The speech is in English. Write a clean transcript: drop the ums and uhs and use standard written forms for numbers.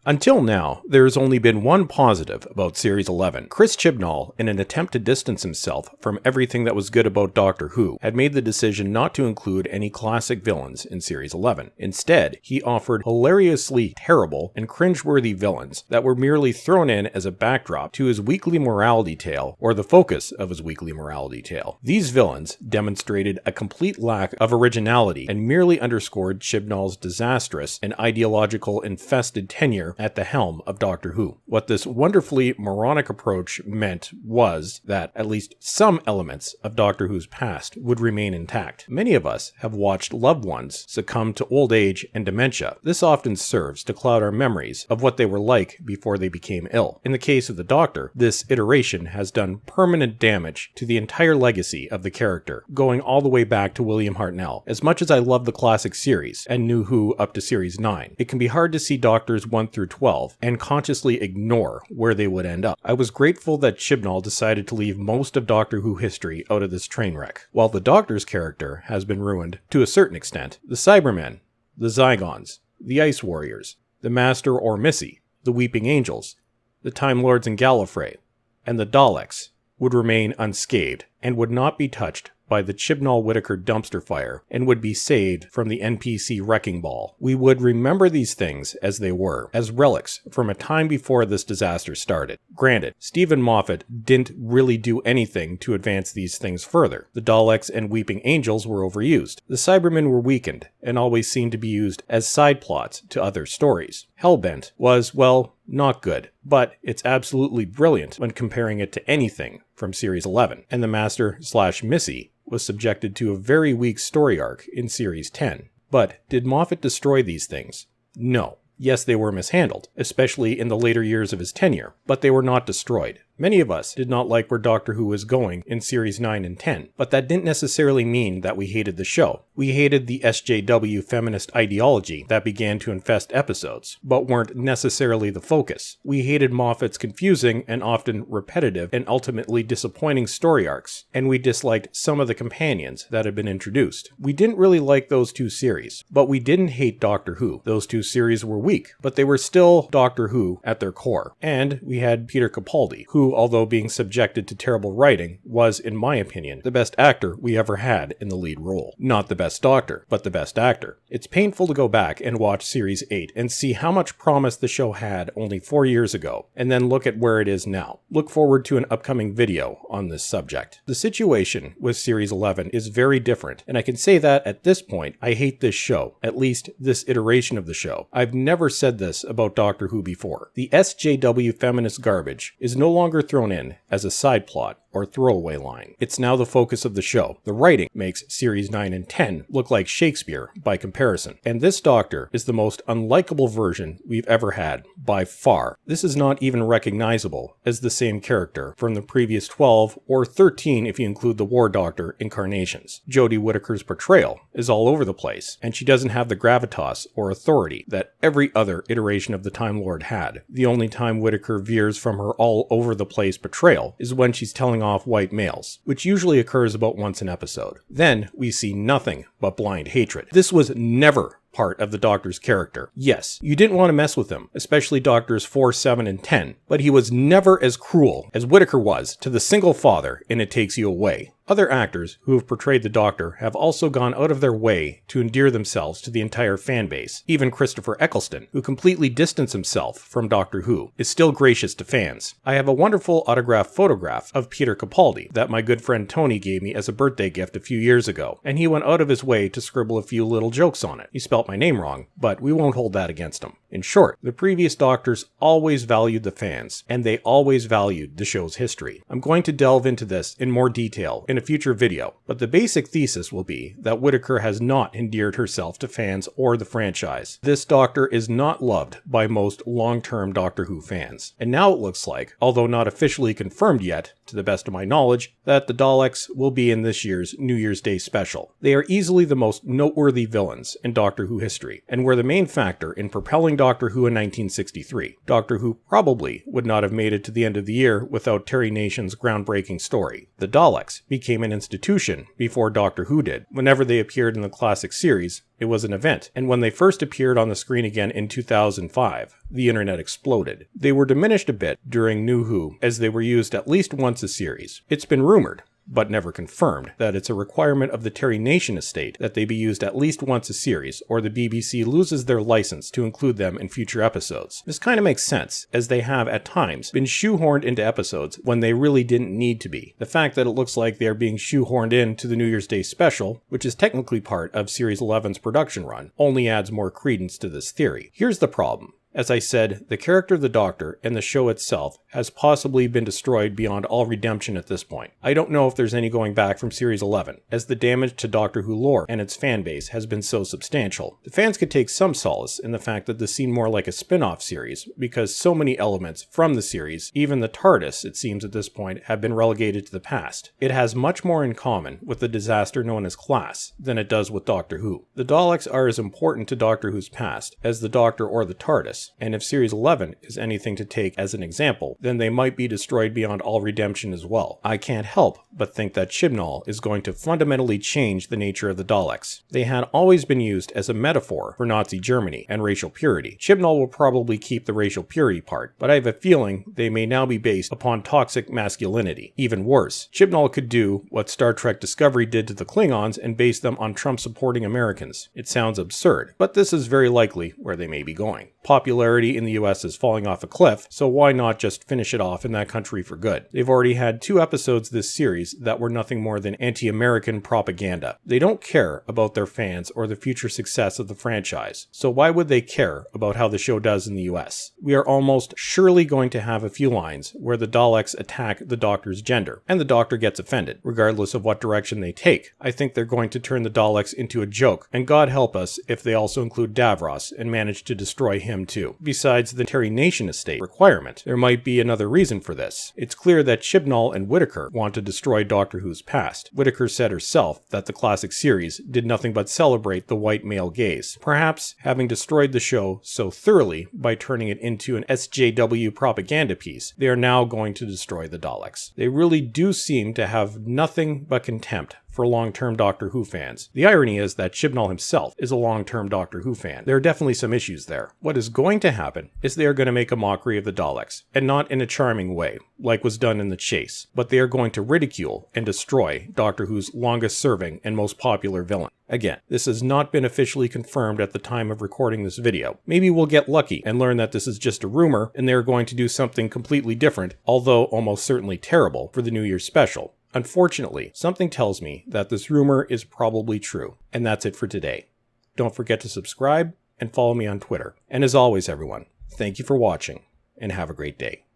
Until now, there has only been one positive about Series 11. Chris Chibnall, in an attempt to distance himself from everything that was good about Doctor Who, had made the decision not to include any classic villains in Series 11. Instead, he offered hilariously terrible and cringeworthy villains that were merely thrown in as a backdrop to his weekly morality tale, or the focus of his weekly morality tale. These villains demonstrated a complete lack of originality and merely underscored Chibnall's disastrous and ideological infested tenure at the helm of Doctor Who. What this wonderfully moronic approach meant was that at least some elements of Doctor Who's past would remain intact. Many of us have watched loved ones succumb to old age and dementia. This often serves to cloud our memories of what they were like before they became ill. In the case of the Doctor, this iteration has done permanent damage to the entire legacy of the character, going all the way back to William Hartnell. As much as I love the classic series and New Who up to Series 9, it can be hard to see Doctors 1 through 12 and consciously ignore where they would end up. I was grateful that Chibnall decided to leave most of Doctor Who history out of this train wreck. While the Doctor's character has been ruined to a certain extent, the Cybermen, the Zygons, the Ice Warriors, the Master or Missy, the Weeping Angels, the Time Lords and Gallifrey, and the Daleks would remain unscathed and would not be touched by the Chibnall-Whittaker dumpster fire and would be saved from the NPC wrecking ball. We would remember these things as they were, as relics from a time before this disaster started. Granted, Stephen Moffat didn't really do anything to advance these things further. The Daleks and Weeping Angels were overused. The Cybermen were weakened and always seemed to be used as side plots to other stories. Hellbent was, well, not good, but it's absolutely brilliant when comparing it to anything from Series 11. And the Master/Missy was subjected to a very weak story arc in Series 10. But did Moffat destroy these things? No. Yes, they were mishandled, especially in the later years of his tenure, but they were not destroyed. Many of us did not like where Doctor Who was going in Series 9 and 10, but that didn't necessarily mean that we hated the show. We hated the SJW feminist ideology that began to infest episodes, but weren't necessarily the focus. We hated Moffat's confusing and often repetitive and ultimately disappointing story arcs, and we disliked some of the companions that had been introduced. We didn't really like those two series, but we didn't hate Doctor Who. Those two series were weak, but they were still Doctor Who at their core. And we had Peter Capaldi, who, although being subjected to terrible writing, was, in my opinion, the best actor we ever had in the lead role. Not the best Doctor, but the best actor. It's painful to go back and watch Series 8 and see how much promise the show had only 4 years ago, and then look at where it is now. Look forward to an upcoming video on this subject. The situation with Series 11 is very different, and I can say that at this point, I hate this show, at least this iteration of the show. I've never said this about Doctor Who before. The SJW feminist garbage is no longer thrown in as a side plot or throwaway line. It's now the focus of the show. The writing makes Series 9 and 10 look like Shakespeare by comparison. And this Doctor is the most unlikable version we've ever had, by far. This is not even recognizable as the same character from the previous 12 or 13 if you include the War Doctor incarnations. Jodie Whittaker's portrayal is all over the place, and she doesn't have the gravitas or authority that every other iteration of the Time Lord had. The only time Whittaker veers from her all over the place portrayal is when she's telling off white males, which usually occurs about once an episode. Then we see nothing but blind hatred. This was never part of the Doctor's character. Yes, you didn't want to mess with him, especially Doctors 4, 7, and 10, but he was never as cruel as Whittaker was to the single father in It Takes You Away. Other actors who have portrayed the Doctor have also gone out of their way to endear themselves to the entire fanbase. Even Christopher Eccleston, who completely distanced himself from Doctor Who, is still gracious to fans. I have a wonderful autographed photograph of Peter Capaldi that my good friend Tony gave me as a birthday gift a few years ago, and he went out of his way to scribble a few little jokes on it. He spelt my name wrong, but we won't hold that against him. In short, the previous Doctors always valued the fans, and they always valued the show's history. I'm going to delve into this in more detail in a future video, but the basic thesis will be that Whittaker has not endeared herself to fans or the franchise. This Doctor is not loved by most long-term Doctor Who fans. And now it looks like, although not officially confirmed yet, to the best of my knowledge, that the Daleks will be in this year's New Year's Day special. They are easily the most noteworthy villains in Doctor Who history, and were the main factor in propelling Doctor Who in 1963. Doctor Who probably would not have made it to the end of the year without Terry Nation's groundbreaking story. The Daleks became became an institution before Doctor Who did. Whenever they appeared in the classic series, it was an event, and when they first appeared on the screen again in 2005, the internet exploded. They were diminished a bit during New Who, as they were used at least once a series. It's been rumored, but never confirmed, that it's a requirement of the Terry Nation estate that they be used at least once a series, or the BBC loses their license to include them in future episodes. This kind of makes sense, as they have, at times, been shoehorned into episodes when they really didn't need to be. The fact that it looks like they are being shoehorned into the New Year's Day special, which is technically part of Series 11's production run, only adds more credence to this theory. Here's the problem. As I said, the character of the Doctor and the show itself has possibly been destroyed beyond all redemption at this point. I don't know if there's any going back from Series 11, as the damage to Doctor Who lore and its fanbase has been so substantial. The fans could take some solace in the fact that this seemed more like a spin-off series, because so many elements from the series, even the TARDIS, it seems at this point, have been relegated to the past. It has much more in common with the disaster known as Class than it does with Doctor Who. The Daleks are as important to Doctor Who's past as the Doctor or the TARDIS, and if Series 11 is anything to take as an example, then they might be destroyed beyond all redemption as well. I can't help but think that Chibnall is going to fundamentally change the nature of the Daleks. They had always been used as a metaphor for Nazi Germany and racial purity. Chibnall will probably keep the racial purity part, but I have a feeling they may now be based upon toxic masculinity. Even worse, Chibnall could do what Star Trek Discovery did to the Klingons and base them on Trump-supporting Americans. It sounds absurd, but this is very likely where they may be going. Popularity in the US is falling off a cliff, so why not just finish it off in that country for good? They've already had 2 episodes this series that were nothing more than anti-American propaganda. They don't care about their fans or the future success of the franchise, so why would they care about how the show does in the US? We are almost surely going to have a few lines where the Daleks attack the Doctor's gender, and the Doctor gets offended, regardless of what direction they take. I think they're going to turn the Daleks into a joke, and God help us if they also include Davros and manage to destroy him too. Besides the Terry Nation estate requirement, there might be another reason for this. It's clear that Chibnall and Whittaker want to destroy Doctor Who's past. Whittaker said herself that the classic series did nothing but celebrate the white male gaze. Perhaps having destroyed the show so thoroughly by turning it into an SJW propaganda piece, they are now going to destroy the Daleks. They really do seem to have nothing but contempt for long-term Doctor Who fans. The irony is that Chibnall himself is a long-term Doctor Who fan. There are definitely some issues there. What is going to happen is they are going to make a mockery of the Daleks, and not in a charming way, like was done in The Chase, but they are going to ridicule and destroy Doctor Who's longest-serving and most popular villain. Again, this has not been officially confirmed at the time of recording this video. Maybe we'll get lucky and learn that this is just a rumor and they're going to do something completely different, although almost certainly terrible, for the New Year's special. Unfortunately, something tells me that this rumor is probably true. And that's it for today. Don't forget to subscribe and follow me on Twitter. And as always, everyone, thank you for watching and have a great day.